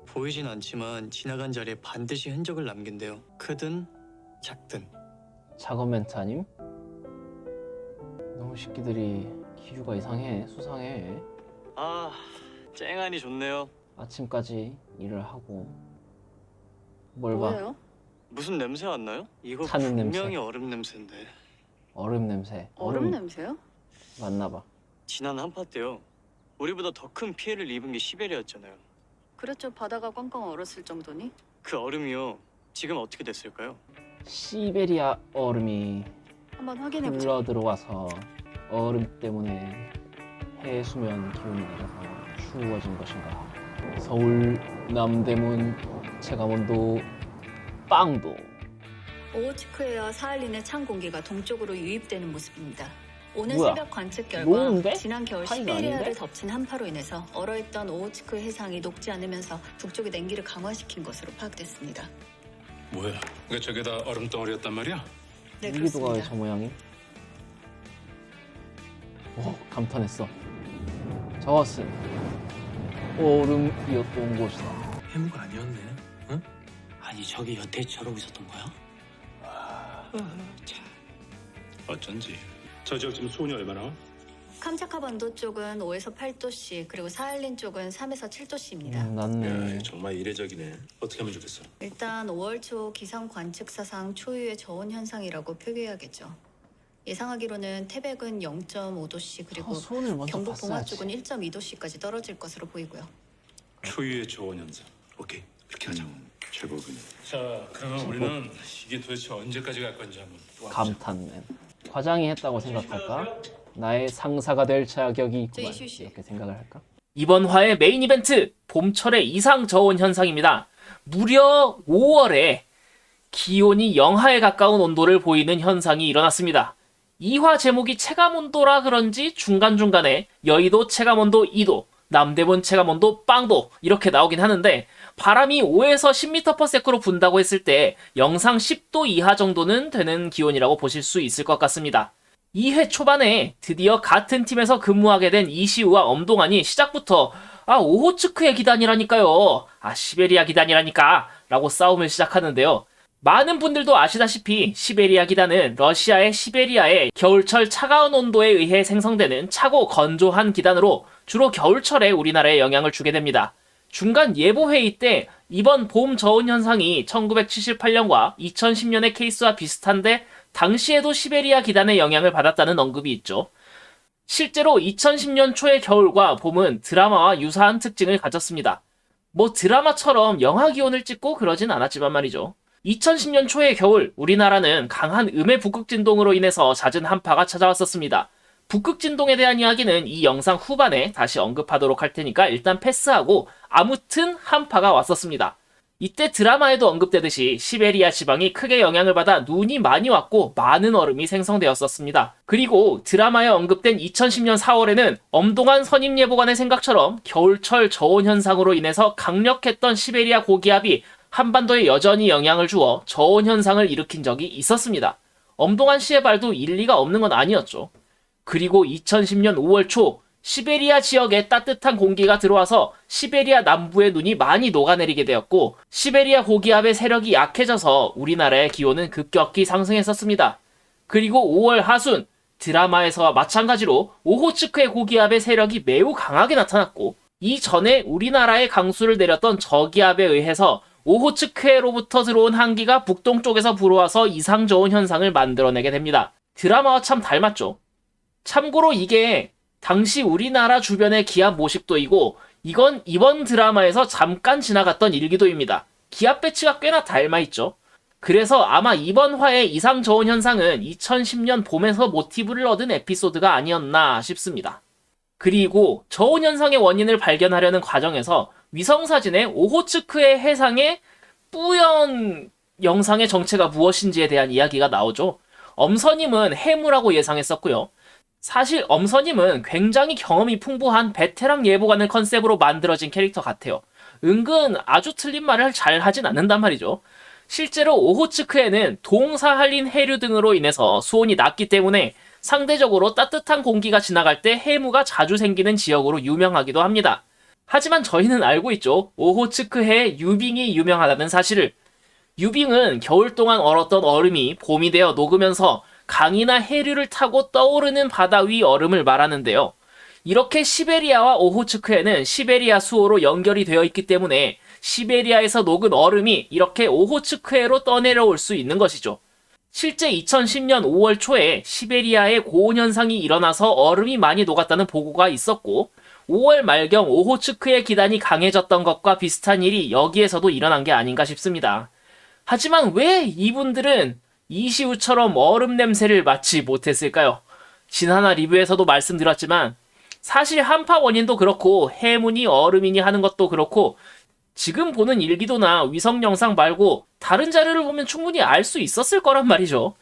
보이진 않지만 지나간 자리에 반드시 흔적을 남긴대요. 크든 작든. 작업 멘트 아님? 너무 새끼들이 기류가 이상해. 수상해. 아, 쨍하니 좋네요. 아침까지 일을 하고 뭘 봐. 뭐예요? 무슨 냄새 안 나요? 이거 타는 분명히 냄새. 얼음 냄새인데. 얼음 냄새. 얼음 냄새요? 맞나 봐. 지난 한파 때요, 우리보다 더 큰 피해를 입은 게 시베리아였잖아요. 그랬죠. 바다가 꽝꽝 얼었을 정도니. 그 얼음이요, 지금 어떻게 됐을까요? 시베리아 얼음이 한번 확인해보자. 흘러 들어와서 얼음 때문에 해수면 기온이 내려서 추워진 것인가. 서울 남대문 체감온도 빵도. 오호츠크해와 사할린의 찬 공기가 동쪽으로 유입되는 모습입니다. 오늘 뭐야? 새벽 관측 결과 노은데? 지난 겨울 파이가 시베리아를 아닌데? 덮친 한파로 인해서 얼어있던 오호츠크 해상이 녹지 않으면서 북쪽의 냉기를 강화시킨 것으로 파악됐습니다. 뭐야? 그러니까 저게 다 얼음 덩어리였단 말이야? 네, 일기도가 왜 그렇습니다. 저 모양이? 오, 감탄했어. 저것은 얼음이었던 곳이다. 해무가 아니었네. 응? 아니 저게 여태처럼 있었던 거야? 어쩐지. 저 지역 지금 수온이 얼마나? 캄차카 반도 쪽은 5에서 8도씨, 그리고 사할린 쪽은 3에서 7도씨입니다. 낫네. 야, 정말 이례적이네. 어떻게 하면 좋겠어? 일단 5월 초 기상 관측사상 초유의 저온 현상이라고 표기해야겠죠. 예상하기로는 태백은 0.5도씨, 그리고 수온을 먼저 경북 동화 봤어야지. 쪽은 1.2도씨까지 떨어질 것으로 보이고요. 초유의 저온 현상. 오케이, 그렇게 하자고. 제법이네. 자, 그러면 우리는 이게 도대체 언제까지 갈 건지 한번 또 감탄맨. 과장이 했다고 생각할까? 나의 상사가 될 자격이 있구만. 이슈 씨. 이렇게 생각을 할까? 이번 화의 메인 이벤트 봄철의 이상 저온 현상입니다. 무려 5월에 기온이 영하에 가까운 온도를 보이는 현상이 일어났습니다. 이 화 제목이 체감온도라 그런지 중간중간에 여의도 체감온도 2도, 남대문 체감온도 빵도 이렇게 나오긴 하는데 바람이 5에서 10m/s로 분다고 했을 때 영상 10도 이하 정도는 되는 기온이라고 보실 수 있을 것 같습니다. 2회 초반에 드디어 같은 팀에서 근무하게 된 이시우와 엄동환이 시작부터 오호츠크의 기단이라니까요. 시베리아 기단이라니까 라고 싸움을 시작하는데요. 많은 분들도 아시다시피 시베리아 기단은 러시아의 시베리아의 겨울철 차가운 온도에 의해 생성되는 차고 건조한 기단으로 주로 겨울철에 우리나라에 영향을 주게 됩니다. 중간 예보 회의 때 이번 봄 저온 현상이 1978년과 2010년의 케이스와 비슷한데 당시에도 시베리아 기단의 영향을 받았다는 언급이 있죠. 실제로 2010년 초의 겨울과 봄은 드라마와 유사한 특징을 가졌습니다. 뭐 드라마처럼 영하 기온을 찍고 그러진 않았지만 말이죠. 2010년 초의 겨울, 우리나라는 강한 음의 북극진동으로 인해서 잦은 한파가 찾아왔었습니다. 북극진동에 대한 이야기는 이 영상 후반에 다시 언급하도록 할 테니까 일단 패스하고 아무튼 한파가 왔었습니다. 이때 드라마에도 언급되듯이 시베리아 지방이 크게 영향을 받아 눈이 많이 왔고 많은 얼음이 생성되었었습니다. 그리고 드라마에 언급된 2010년 4월에는 엄동환 선임예보관의 생각처럼 겨울철 저온 현상으로 인해서 강력했던 시베리아 고기압이 한반도에 여전히 영향을 주어 저온 현상을 일으킨 적이 있었습니다. 엄동환 씨의 말도 일리가 없는 건 아니었죠. 그리고 2010년 5월 초 시베리아 지역에 따뜻한 공기가 들어와서 시베리아 남부의 눈이 많이 녹아내리게 되었고 시베리아 고기압의 세력이 약해져서 우리나라의 기온은 급격히 상승했었습니다. 그리고 5월 하순 드라마에서와 마찬가지로 오호츠크의 고기압의 세력이 매우 강하게 나타났고 이전에 우리나라에 강수를 내렸던 저기압에 의해서 오호츠크해로부터 들어온 한기가 북동쪽에서 불어와서 이상저온 현상을 만들어내게 됩니다. 드라마와 참 닮았죠. 참고로 이게 당시 우리나라 주변의 기압 모식도이고 이건 이번 드라마에서 잠깐 지나갔던 일기도입니다. 기압 배치가 꽤나 닮아있죠. 그래서 아마 이번 화의 이상저온 현상은 2010년 봄에서 모티브를 얻은 에피소드가 아니었나 싶습니다. 그리고 저온 현상의 원인을 발견하려는 과정에서 위성사진에 오호츠크의 해상의 뿌연 영상의 정체가 무엇인지에 대한 이야기가 나오죠. 엄선임은 해무라고 예상했었고요. 사실 엄선임은 굉장히 경험이 풍부한 베테랑 예보관을 컨셉으로 만들어진 캐릭터 같아요. 은근 아주 틀린 말을 잘 하진 않는단 말이죠. 실제로 오호츠크에는 동사할린 해류 등으로 인해서 수온이 낮기 때문에 상대적으로 따뜻한 공기가 지나갈 때 해무가 자주 생기는 지역으로 유명하기도 합니다. 하지만 저희는 알고 있죠. 오호츠크해에 유빙이 유명하다는 사실을. 유빙은 겨울 동안 얼었던 얼음이 봄이 되어 녹으면서 강이나 해류를 타고 떠오르는 바다 위 얼음을 말하는데요. 이렇게 시베리아와 오호츠크해는 시베리아 수호로 연결이 되어 있기 때문에 시베리아에서 녹은 얼음이 이렇게 오호츠크해로 떠내려올 수 있는 것이죠. 실제 2010년 5월 초에 시베리아에 고온 현상이 일어나서 얼음이 많이 녹았다는 보고가 있었고 5월 말경 오호츠크해 기단이 강해졌던 것과 비슷한 일이 여기에서도 일어난 게 아닌가 싶습니다. 하지만 왜 이분들은 이시우처럼 얼음 냄새를 맡지 못했을까요? 지난화 리뷰에서도 말씀드렸지만 사실 한파 원인도 그렇고 해문이 얼음이니 하는 것도 그렇고 지금 보는 일기도나 위성 영상 말고 다른 자료를 보면 충분히 알 수 있었을 거란 말이죠.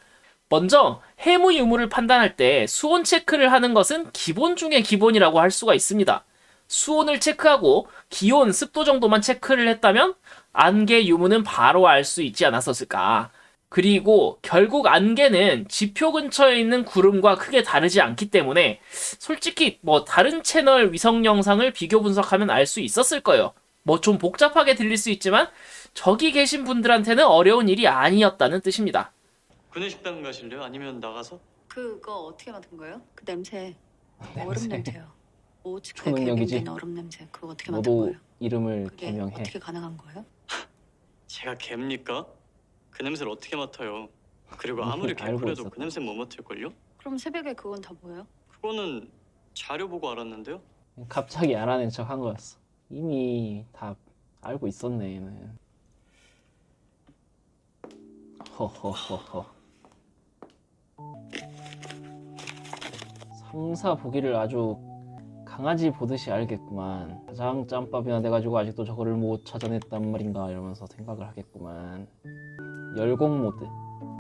먼저 해무 유무를 판단할 때 수온 체크를 하는 것은 기본 중의 기본이라고 할 수가 있습니다. 수온을 체크하고 기온, 습도 정도만 체크를 했다면 안개 유무는 바로 알 수 있지 않았었을까. 그리고 결국 안개는 지표 근처에 있는 구름과 크게 다르지 않기 때문에 솔직히 다른 채널 위성 영상을 비교 분석하면 알 수 있었을 거예요. 좀 복잡하게 들릴 수 있지만 저기 계신 분들한테는 어려운 일이 아니었다는 뜻입니다. 구내식당 가실래요? 아니면 나가서? 그거 어떻게 만든 거예요? 그 냄새 얼음 냄새. 냄새요. 오츠크에 초능력이지. 개명된 얼음 냄새 그거 어떻게 만든 너도 거예요? 이름을 그게 개명해. 어떻게 가능한 거예요? 제가 개입니까? 그 냄새를 어떻게 맡아요? 그리고 아무리 알고 개풀해도 있었다. 그 냄새 못 맡을걸요? 그럼 새벽에 그건 다 뭐예요? 그거는 자료 보고 알았는데요. 갑자기 알아낸 척 한 거였어. 이미 다 알고 있었네 얘는. 허허허허. 상사 보기를 아주 강아지 보듯이 알겠구만. 가장 짬밥이나 돼가지고 아직도 저거를 못 찾아냈단 말인가 이러면서 생각을 하겠구만. 열공 모드.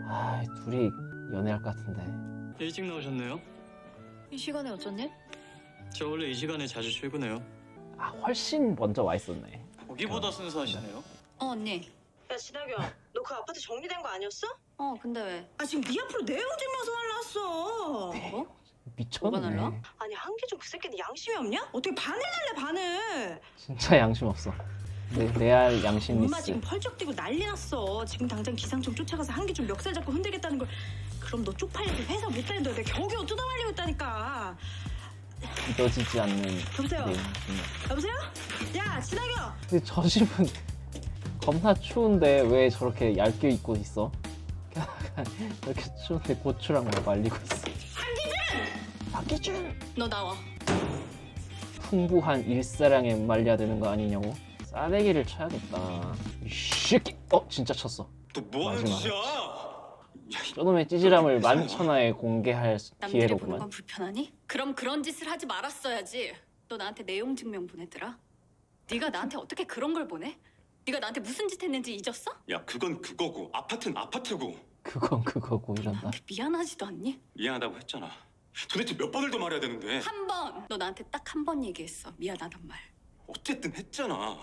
아, 둘이 연애할 것 같은데. 일찍 나오셨네요. 이 시간에 어쩐일? 저 원래 이 시간에 자주 출근해요. 아, 훨씬 먼저 와 있었네. 보기보다 순수하시네요. 언니. 야 진학이야, 너 그 아파트 정리된 거 아니었어? 근데 왜? 아 지금 네 앞으로 내용 증명서 날랐어. 뭐? 미쳤네. 뭐가 날라? 아니 한기준 그 새끼는 양심이 없냐? 어떻게 반을 날래 반을? 진짜 양심 없어. 레알 양심 엄마 리스. 지금 펄쩍 뛰고 난리 났어. 지금 당장 기상청 쫓아가서 한기준 멱살 잡고 흔들겠다는 걸. 그럼 너 쪽팔려서 회사 못 다닌다. 내가 겨우겨우 뜯어말리고 있다니까. 믿어지지 않는 여보세요? 내용. 여보세요? 야 진학이야. 근데 저 집은 겁나 추운데 왜 저렇게 얇게 입고 있어? 이렇게 추운데 고추랑 말리고 있어. 박기준! 너 나와. 풍부한 일사량에 말려야 되는 거 아니냐고? 싸대기를 쳐야겠다. 이 새끼! 진짜 쳤어. 또 뭐하는 마지막. 짓이야? 저놈의 찌질함을 만천하에 공개할 남들이 보는 기회로구만. 건 불편하니? 그럼 그런 짓을 하지 말았어야지. 너 나한테 내용 증명 보내더라? 네가 나한테 어떻게 그런 걸 보내? 네가 나한테 무슨 짓 했는지 잊었어? 야, 그건 그거고 아파트는 아파트고. 그건 그거고 이런다. 나한테 미안하지도 않니? 미안하다고 했잖아. 도대체 몇 번을 더 말해야 되는데? 한 번! 너 나한테 딱 한 번 얘기했어. 미안하단 말. 어쨌든 했잖아.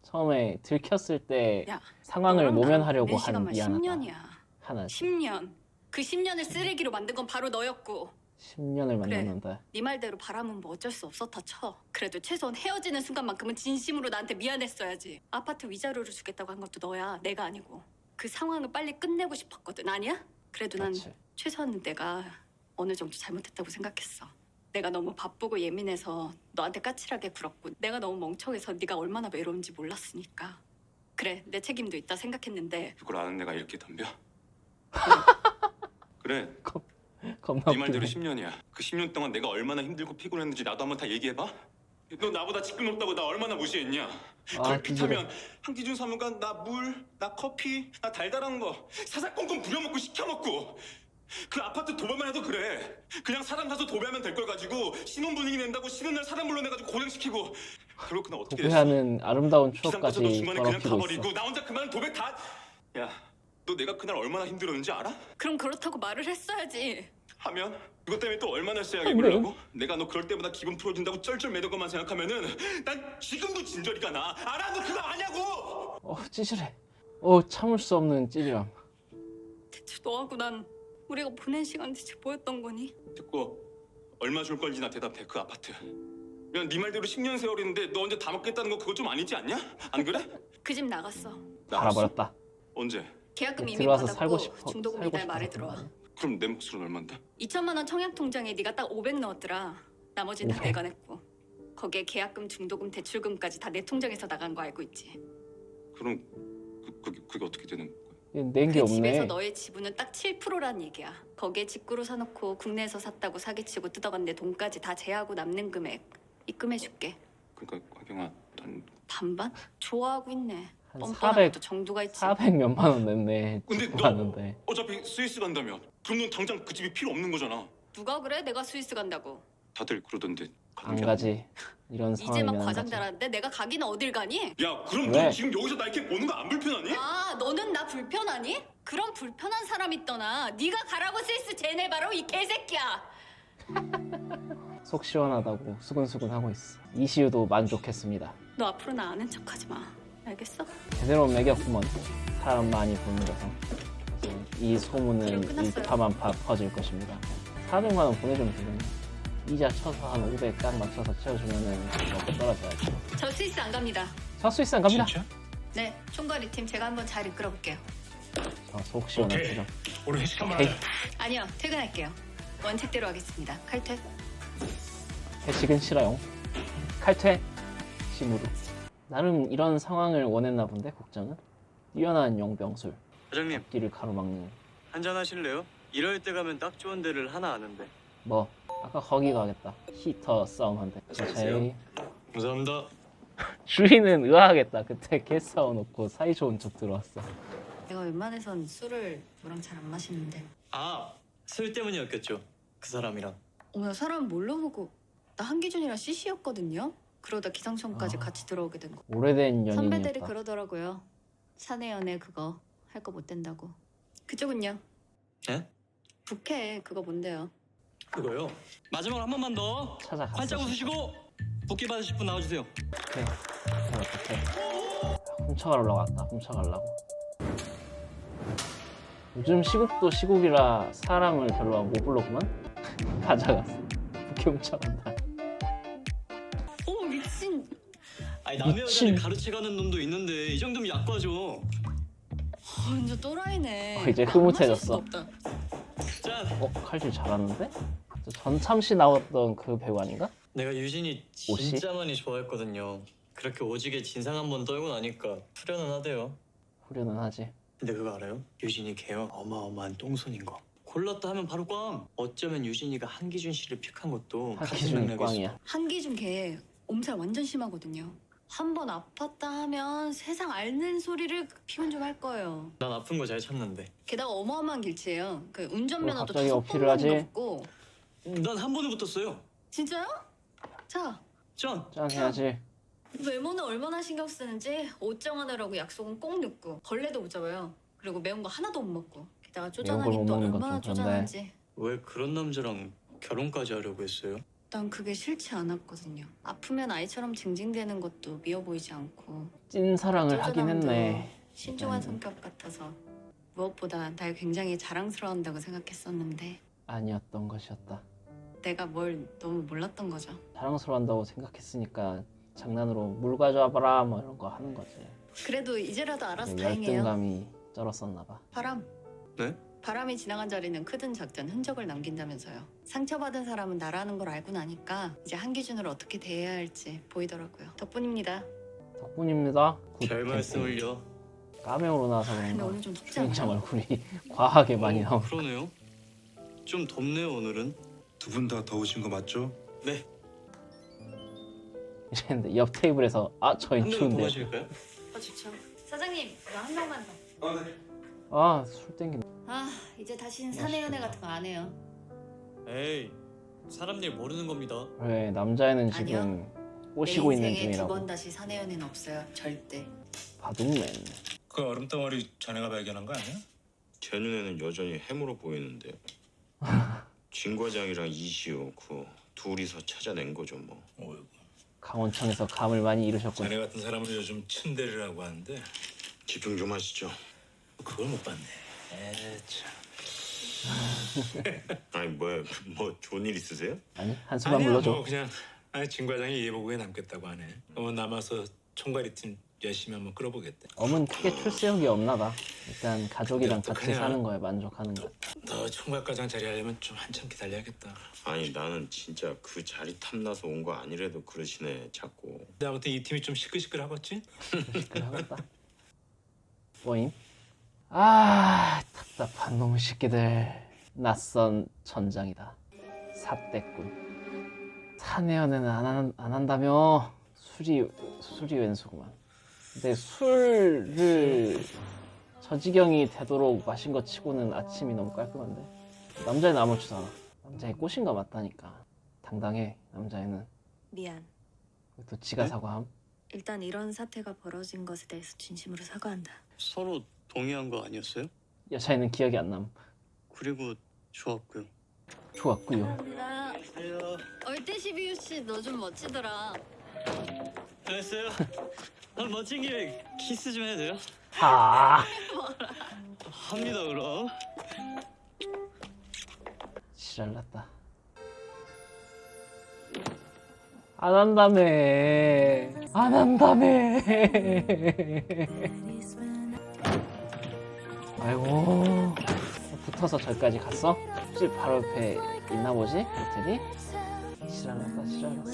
처음에 들켰을 때 야, 상황을 너랑 나랑 모면하려고 보낸 한 시간만 미안하다. 10년이야. 하나 10년. 그 10년을 쓰레기로 만든 건 바로 너였고. 10년을 그래. 만났는데 네 말대로 바람은 뭐 어쩔 수 없었다 쳐. 그래도 최소한 헤어지는 순간만큼은 진심으로 나한테 미안했어야지. 아파트 위자료를 주겠다고 한 것도 너야. 내가 아니고. 그 상황을 빨리 끝내고 싶었거든. 아니야? 그래도 난 그렇지. 최소한 내가 어느 정도 잘못했다고 생각했어. 내가 너무 바쁘고 예민해서 너한테 까칠하게 굴었고 내가 너무 멍청해서 네가 얼마나 외로운지 몰랐으니까. 그래, 내 책임도 있다 생각했는데 그걸 아는 내가 이렇게 덤벼? 그래, 겁나 네 말대로 웃기네. 10년이야. 그 10년 동안 내가 얼마나 힘들고 피곤했는지 나도 한번 다 얘기해봐. 너 나보다 직급 높다고 나 얼마나 무시했냐? 걸핏하면 한기준 사무관 나 물, 나 커피, 나 달달한 거 사사건건 부려먹고 시켜먹고. 그 아파트 도배만 해도 그래. 그냥 사람 사서 도배하면 될 걸 가지고 신혼 분위기 낸다고 쉬는 날 사람 불러내가지고 고생시키고. 그리고 그날 어떻게 됐어? 도배하는 아름다운 기상 추억까지 꺼져도 중간에 그냥 더럽히고 가버리고 있어. 나 혼자 그만 도배 다. 야, 너 내가 그날 얼마나 힘들었는지 알아? 그럼 그렇다고 말을 했어야지. 하면 그것 때문에 또 얼마나 쎄하게 굴려고? 내가 너 그럴 때마다 기분 풀어준다고 쩔쩔매는 것만 생각하면은 난 지금도 진저리가 나. 알아? 너 그거 아냐고? 찌질해. 참을 수 없는 찌질함. 대체 너하고 난 우리가 보낸 시간 대체 뭐였던 거니? 듣고 얼마 줄 건지 나 대답해. 그 아파트. 야, 네 말대로 10년 세월인데 너 언제 다 먹겠다는 거 그거 좀 아니지 않냐? 안 그래? 그 집 나갔어. 알아버렸다. 언제? 계약금 이미 들어와서 받았고 살고 싶어. 중도금 살고 이달 말에 싶어서 들어와. 그런 거야. 그럼 내 몫은 얼만데? 2천만 원 청약 통장에 네가 딱 500 넣었더라. 나머지는 다 500. 내가 냈고. 거기에 계약금, 중도금, 대출금까지 다 내 통장에서 나간 거 알고 있지. 그럼 그게 어떻게 되는 거야? 낸 게 그 집에서 없네. 너의 지분은 딱 7%란 얘기야. 거기에 직구로 사놓고 국내에서 샀다고 사기치고 뜯어간 내 돈까지 다 제하고 남는 금액 입금해줄게. 그러니까 하경아, 난 반반? 좋아하고 있네. 한 뻔뻔한 400, 것도 정도가 있지. 400 몇만 원 냈네. 근데 듣고 너- 봤는데. 어차피 스위스 간다며. 그럼 넌 당장 그 집이 필요 없는 거잖아. 누가 그래? 내가 스위스 간다고. 다들 그러던데. 가는 안 게 가지. 이런 이제 막 상황이면 안 가지. 과장달았는데 내가 가기는 어딜 가니? 야, 그럼 왜? 너 지금 여기서 나 이렇게 보는 거 안 불편하니? 아, 너는 나 불편하니? 그럼 불편한 사람 있더나. 네가 가라고 스위스 제네바로 이 개새끼야. 속 시원하다고 수근수근 하고 있어. 이시우도 만족했습니다. 너 앞으로 나 아는 척하지 마. 알겠어? 제대로 매겼구먼. 사람 많이 부르면서. 이 소문은 그럼 끝났어요. 일파만파 퍼질 것입니다. 400만 원 보내주면 되겠네. 이자 쳐서 한 500 딱 맞춰서 채워주면은 먹고 떨어져야지. 저 스위스 안 갑니다. 저 스위스 안 갑니다. 네, 총괄이 팀 제가 한번 잘 이끌어 볼게요. 속 시원한 표정. 우리 회식 한번 오케이. 아니요, 퇴근할게요. 원칙대로 하겠습니다. 칼퇴. 회식은 싫어요. 칼퇴. 심으로. 나름 이런 상황을 원했나 본데 국장은. 뛰어난 용병술. 사장님, 길을 가로막는. 한잔 하실래요? 이럴 때 가면 딱 좋은 데를 하나 아는데. 뭐 아까 거기 가겠다. 히터 싸움한대. 오케이. 감사합니다. 주인은 의아하겠다. 그때 개 싸워놓고 사이좋은 척 들어왔어. 내가 웬만해선 술을 너랑 잘 안 마시는데. 아, 술 때문이었겠죠. 그 사람이랑. 어머, 사람 뭘로 보고. 나 한기준이랑 CC였거든요. 그러다 기상청까지 같이 들어오게 된 거. 오래된 선배들이 연인이었다. 그러더라고요. 사내 연애 그거 할 거 못 된다고. 그쪽은요? 네? 부캐 그거 뭔데요? 그거요. 마지막으로 한 번만 더. 찾아갔어. 활짝 웃으시고 복귀 받으실 분 나와주세요. 그래. 어떡해. 훔쳐가려고 왔다. 훔쳐가려고. 요즘 시국도 시국이라 사람을 별로 못 불렀구만. 가져갔어. 부캐 훔쳐간다. 오 미친. 아니 남의 미친. 여자를 가르쳐가는 놈도 있는데 이 정도면 약과죠. 완전 또라이네. 이제 안 흐뭇해졌어. 마실 수도 없다. 짠. 칼질 잘하는데? 저 전참시 나왔던 그 배우 아닌가? 내가 유진이 옷이? 진짜 많이 좋아했거든요. 그렇게 오지게 진상 한 번 떨고 나니까 후련은 하대요. 후련은 하지. 근데 그거 알아요? 유진이 걔요 어마어마한 똥손인 거. 골랐다 하면 바로 꽝. 어쩌면 유진이가 한기준 씨를 픽한 것도 같은 한기준이 맥락일 꽝이야. 한기준 걔 엄살 완전 심하거든요. 한 번 아팠다 하면 세상 앓는 소리를 피운 좀 할 거예요. 난 아픈 거 잘 참는데. 게다가 어마어마한 길치예요. 그 운전면허도 갑자기 5번만 어필을 하지? 넣었고. 난 한 번에 붙었어요. 진짜요? 자, 짠. 짠 해야지. 외모는 얼마나 신경 쓰는지 옷 정하느라고 약속은 꼭 늦고 벌레도 못 잡아요. 그리고 매운 거 하나도 못 먹고. 게다가 쪼잔하니 못 또 먹는 건 얼마나 좀 그런데. 쪼잔한지. 왜 그런 남자랑 결혼까지 하려고 했어요? 난 그게 싫지 않았거든요. 아프면 아이처럼 징징대는 것도 미워 보이지 않고 찐 사랑을 하긴 쪼잔함도 했네. 신중한 성격 같아서 무엇보다 날 굉장히 자랑스러워한다고 생각했었는데 아니었던 것이었다. 내가 뭘 너무 몰랐던 거죠. 자랑스러워한다고 생각했으니까 장난으로 물 가져와봐라 뭐 이런 거 하는 거지. 그래도 이제라도 알아서 다행이에요. 열등감이 쩔었었나 봐. 바람. 네? 바람이 지나간 자리는 크든 작든 흔적을 남긴다면서요. 상처받은 사람은 나라는 걸 알고 나니까 이제 한 기준으로 어떻게 대해야 할지 보이더라고요. 덕분입니다. 덕분입니다. 굿 별 캠페인. 말씀을요. 까메오로 나와서 근데 그런가. 오늘 좀 덥지 않아? 수행장 얼굴이 과하게 많이 나오. 그러네요. 좀 덥네요 오늘은. 두 분 다 더우신 거 맞죠? 네. 이랬는데 옆 테이블에서 저희 한 잔 더 추운데. 마실까요? 좋죠. 사장님, 이거 한 명만 더. 술 땡긴다. 이제 다시는 사내 연애 같은 거 안 해요. 에이, 사람 일 모르는 겁니다. 왜 남자애는 지금 아니요. 꼬시고 내 있는 인생에 두 번 중이라고. 다시 사내 연애는 없어요. 절대. 바둑맨. 그 얼음덩어리 자네가 발견한 거 아니야? 제 눈에는 여전히 해무로 보이는데요. 진 과장이랑 이시우 그 둘이서 찾아낸 거죠 뭐. 강원청에서 감을 많이 잃으셨군. 자네 같은 사람은 요즘 츤데레라고 하는데 집중 좀 하시죠. 그걸 못 봤네. 참. 아니 뭐 좋은 일 있으세요? 아니 한숨만 아니야, 불러줘. 뭐 그냥 진 과장이 예보국에 남겠다고 하네. 남아서 총괄이팀 열심히 한번 끌어보겠대. 엄은 크게 출세욕이 없나봐. 일단 가족이랑 근데 같이 어떡하냐. 사는 거에 만족하는 거. 너 총괄과장 자리 하려면 좀 한참 기다려야겠다. 아니 나는 진짜 그 자리 탐나서 온 거 아니래도 그러시네 자꾸. 근데 아무튼 이 팀이 좀 시끌시끌하겠지? 시끌하겠다. 뭐임? 아 답답한 놈의 새끼들. 낯선 전장이다. 사대꾼. 사내연애는 안 한다며. 술이 왼수구만. 근데 술을 저지경이 되도록 마신 것 치고는 아침이 너무 깔끔한데. 남자애는 아무렇지도 않아. 남자애 꼬신 거 맞다니까. 당당해 남자애는. 미안. 또 지가 사과함. 일단 이런 사태가 벌어진 것에 대해서 진심으로 사과한다. 서로 동의한 거 아니었어요? 여자애는 기억이 안 남. 그리고 좋았고요. 좋았구요. 얼대 12유씨 너 좀 멋지더라. 알았어요. 멋진 김에 키스 좀 해도 돼요? 아. 합니다 그럼. 지랄났다. 안 한다며. 안 한다며. 아이고. 붙어서 저기까지 갔어? 집 바로 옆에 있나 보지? 호텔이? 지랄났어.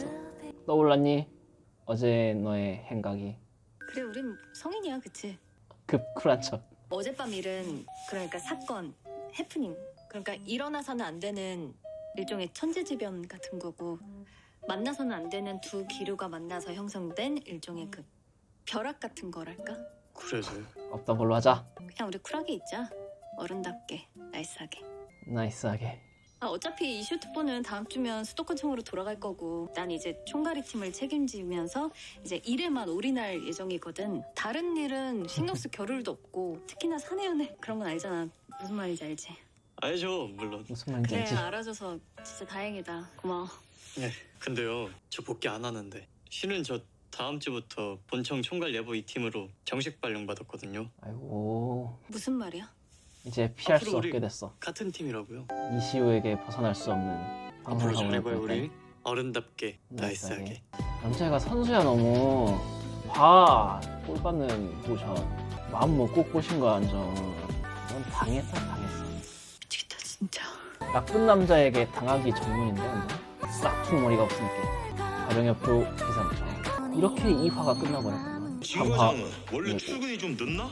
떠올랐니? 어제 너의 행각이. 그래 우린 성인이야 그치? 급 쿨한 척. 어젯밤 일은 그러니까 사건, 해프닝. 그러니까 일어나서는 안 되는 일종의 천재지변 같은 거고 만나서는 안 되는 두 기류가 만나서 형성된 일종의 그 벼락 같은 거랄까? 그래서요? 없던 걸로 하자. 그냥 우리 쿨하게 있자. 어른답게, 나이스하게. 나이스하게. 어차피 이슈 특보는 다음 주면 수도권청으로 돌아갈 거고 난 이제 총괄이 팀을 책임지면서 이제 일에만 올인할 예정이거든. 다른 일은 신경 쓸 겨를도 없고 특히나 사내연애 그런 건 알잖아. 무슨 말인지 알지? 알죠 물론. 무슨 말인지 그래 알지? 알아줘서 진짜 다행이다. 고마워. 네. 근데요 저 복귀 안 하는데. 실은 저 다음 주부터 본청 총괄 예보 2팀으로 정식 발령 받았거든요. 아이고. 무슨 말이야? 이제 피할 앞으로 수 우리 없게 됐어. 같은 팀이라고요. 이시우에게 벗어날 수 없는 앞으로 방송사고를 잘해봐요 볼 때. 우리. 어른답게 나이스하게. 남자애가 선수야 너무. 봐. 골 받는 포션. 마음 먹고 꼬신 거야 완전. 넌 당했어. 미치겠다 진짜. 나쁜 남자에게 당하기 전문인데 완전. 싹퉁머리가 없으니까. 가령협표 기상청. 이렇게 이 화가 끝나버렸구만. 진 과장은 원래 출근이 좀 늦나?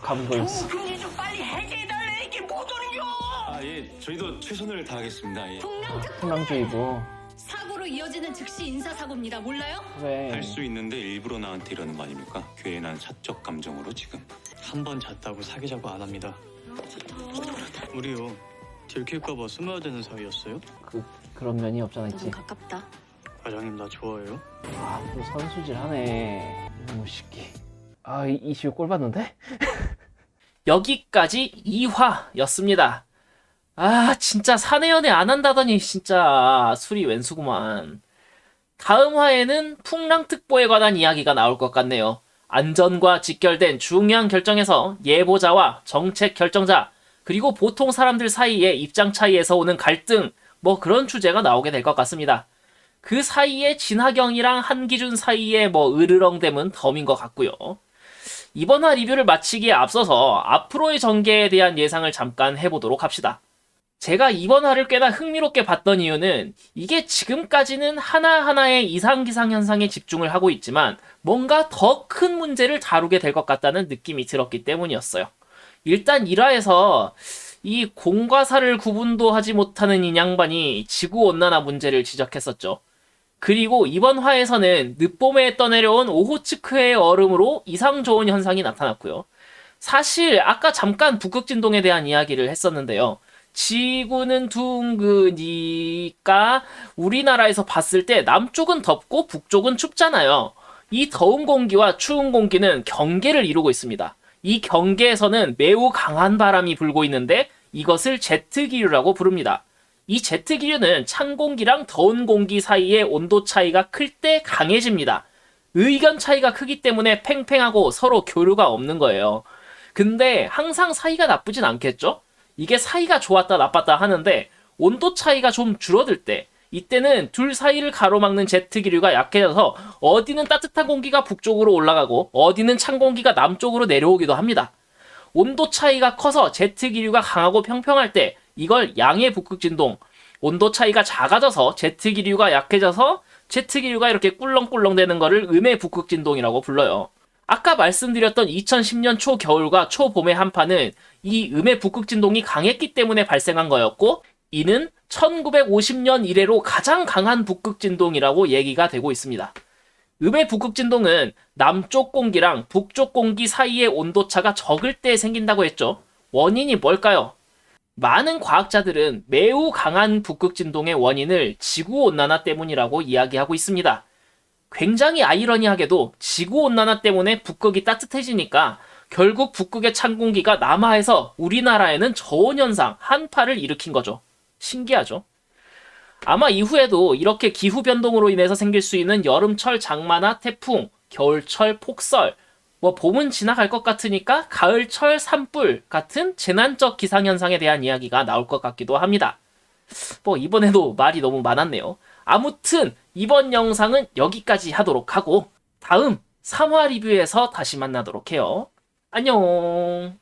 감이 걸렸어. 좀 빨리 해제해달래 이게 못 오는겨. 예, 저희도 최선을 다하겠습니다. 예. 풍랑주의고. 사고로 이어지는 즉시 인사사고입니다. 몰라요? 그래. 할 수 있는데 일부러 나한테 이러는 거 아닙니까? 괜한 사적 감정으로 지금. 한 번 잤다고 사귀자고 안 합니다. 우리요 들킬까봐 숨어야 되는 사이였어요? 그런 면이 없잖아 있지. 좀 가깝다. 과장님 나 좋아해요? 아, 또 선수질 하네. 너무 쉽게. 아, 이시우 꼴 봤는데? 여기까지 2화였습니다. 아, 진짜 사내연애 안 한다더니 진짜 술이 왼수구만. 다음 화에는 풍랑특보에 관한 이야기가 나올 것 같네요. 안전과 직결된 중요한 결정에서 예보자와 정책 결정자, 그리고 보통 사람들 사이의 입장 차이에서 오는 갈등, 뭐 그런 주제가 나오게 될 것 같습니다. 그 사이에 진하경이랑 한기준 사이에 뭐 으르렁댐은 덤인 것 같고요. 이번 화 리뷰를 마치기에 앞서서 앞으로의 전개에 대한 예상을 잠깐 해보도록 합시다. 제가 이번 화를 꽤나 흥미롭게 봤던 이유는 이게 지금까지는 하나하나의 이상기상 현상에 집중을 하고 있지만 뭔가 더 큰 문제를 다루게 될 것 같다는 느낌이 들었기 때문이었어요. 일단 1화에서 이 공과 사를 구분도 하지 못하는 이 양반이 지구온난화 문제를 지적했었죠. 그리고 이번 화에서는 늦봄에 떠내려온 오호츠크의 얼음으로 이상 좋은 현상이 나타났고요. 사실 아까 잠깐 북극진동에 대한 이야기를 했었는데요. 지구는 둥그니까 우리나라에서 봤을 때 남쪽은 덥고 북쪽은 춥잖아요. 이 더운 공기와 추운 공기는 경계를 이루고 있습니다. 이 경계에서는 매우 강한 바람이 불고 있는데 이것을 제트기류라고 부릅니다. 이 제트기류는 찬 공기랑 더운 공기 사이의 온도 차이가 클 때 강해집니다. 의견 차이가 크기 때문에 팽팽하고 서로 교류가 없는 거예요. 근데 항상 사이가 나쁘진 않겠죠? 이게 사이가 좋았다 나빴다 하는데 온도 차이가 좀 줄어들 때 이때는 둘 사이를 가로막는 제트기류가 약해져서 어디는 따뜻한 공기가 북쪽으로 올라가고 어디는 찬 공기가 남쪽으로 내려오기도 합니다. 온도 차이가 커서 제트기류가 강하고 평평할 때 이걸 양의 북극진동, 온도 차이가 작아져서 제트기류가 약해져서 제트기류가 이렇게 꿀렁꿀렁 되는 거를 음의 북극진동이라고 불러요. 아까 말씀드렸던 2010년 초겨울과 초봄의 한파는 이 음의 북극진동이 강했기 때문에 발생한 거였고 이는 1950년 이래로 가장 강한 북극진동이라고 얘기가 되고 있습니다. 음의 북극진동은 남쪽 공기랑 북쪽 공기 사이의 온도차가 적을 때 생긴다고 했죠. 원인이 뭘까요? 많은 과학자들은 매우 강한 북극진동의 원인을 지구온난화 때문이라고 이야기하고 있습니다. 굉장히 아이러니하게도 지구온난화 때문에 북극이 따뜻해지니까 결국 북극의 찬 공기가 남하해서 우리나라에는 저온현상, 한파를 일으킨 거죠. 신기하죠? 아마 이후에도 이렇게 기후변동으로 인해서 생길 수 있는 여름철 장마나 태풍, 겨울철 폭설, 봄은 지나갈 것 같으니까 가을철 산불 같은 재난적 기상현상에 대한 이야기가 나올 것 같기도 합니다. 이번에도 말이 너무 많았네요. 아무튼 이번 영상은 여기까지 하도록 하고 다음 3화 리뷰에서 다시 만나도록 해요. 안녕.